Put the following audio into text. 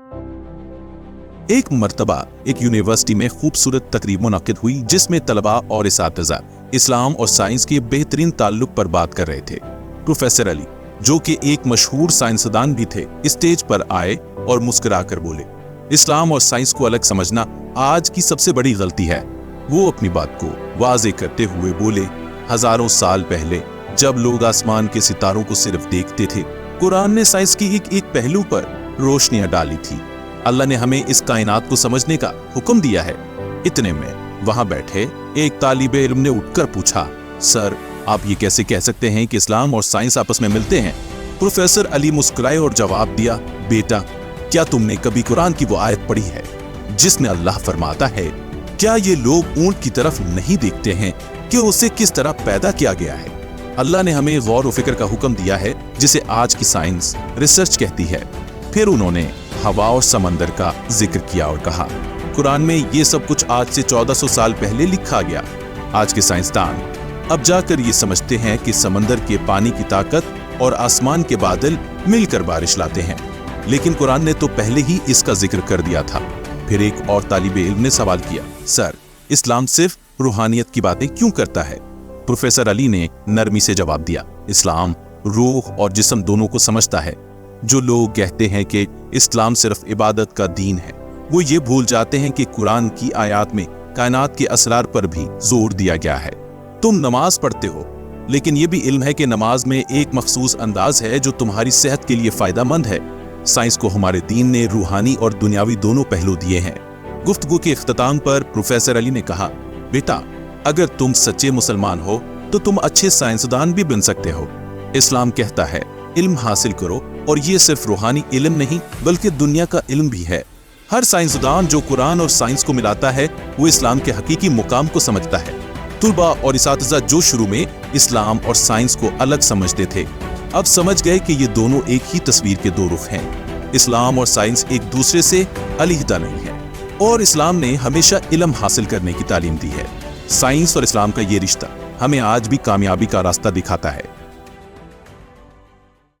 एक मर्तबा एक यूनिवर्सिटी में खूबसूरत तकरीब मुनक्किद हुई जिसमें तलबा और इसातिज़ा इस्लाम और साइंस के बेहतरीन ताल्लुक पर बात कर रहे थे। प्रोफेसर अली, जो कि एक मशहूर साइंसदान भी थे, स्टेज पर आए और मुस्कुराकर बोले, इस्लाम और साइंस को अलग समझना आज की सबसे बड़ी गलती है। वो अपनी बात को वाज़े करते हुए बोले, हजारों साल पहले जब लोग आसमान के सितारों को सिर्फ देखते थे, कुरान ने साइंस की एक पहलू पर रोशनियां डाली थी। अल्लाह ने हमें इस कायनात को समझने का हुक्म दिया है। इतने में वहां बैठे एक तालिबे इल्म ने उठकर पूछा, सर, आप ये कैसे कह सकते हैं कि इस्लाम और साइंस आपस में मिलते हैं? प्रोफेसर अली मुस्कुराए और जवाब दिया, बेटा, क्या तुमने कभी कुरान की वो आयत पढ़ी है जिसमें अल्लाह फरमाता है, क्या ये लोग ऊंट की तरफ नहीं देखते हैं कि उसे किस तरह पैदा किया गया है? अल्लाह ने हमें गौर व फिक्र का हुक्म दिया है जिसे आज की साइंस रिसर्च कहती है। फिर उन्होंने हवा और समंदर का जिक्र किया और कहा, कुरान में ये सब कुछ आज से 1400 साल पहले लिखा गया। आज के साइंसदान अब जाकर ये समझते हैं कि समंदर के पानी की ताकत और आसमान के बादल मिलकर बारिश लाते हैं, लेकिन कुरान ने तो पहले ही इसका जिक्र कर दिया था। फिर एक और तालिबे इल्म ने सवाल किया, सर, इस्लाम सिर्फ रूहानियत की बातें क्यों करता है? प्रोफेसर अली ने नरमी से जवाब दिया, इस्लाम रूह और जिस्म दोनों को समझता है। जो लोग कहते हैं कि इस्लाम सिर्फ इबादत का दीन है, वो ये भूल जाते हैं कि कुरान की आयत में कायनात के असरार पर भी जोर दिया गया है। तुम नमाज पढ़ते हो, लेकिन ये भी इल्म है कि नमाज में एक मखसूस अंदाज है जो तुम्हारी सेहत के लिए फायदेमंद है। साइंस को हमारे दीन ने रूहानी और दुनियावी दोनों पहलू दिए हैं। गुफ्तगू के इख्तिताम पर प्रोफेसर अली ने कहा, बेटा, अगर तुम सच्चे मुसलमान हो तो तुम अच्छे साइंसदान भी बन सकते हो। इस्लाम कहता है, इल्म हासिल करो, और ये सिर्फ रूहानी इल्म नहीं बल्कि दुनिया का इल्म भी है। हर साइंसदान जो कुरान और साइंस को मिलाता है वो इस्लाम के हकीकी मुकाम को समझता है। तुलबा और इसातिज़ा जो शुरू में इस्लाम और साइंस को अलग समझते थे, अब समझ गए कि ये दोनों एक ही तस्वीर के दो रुख हैं। इस्लाम और साइंस एक दूसरे से अलग नहीं है, और इस्लाम ने हमेशा इल्म हासिल करने की तालीम दी है। साइंस और इस्लाम का ये रिश्ता हमें आज भी कामयाबी का रास्ता दिखाता है।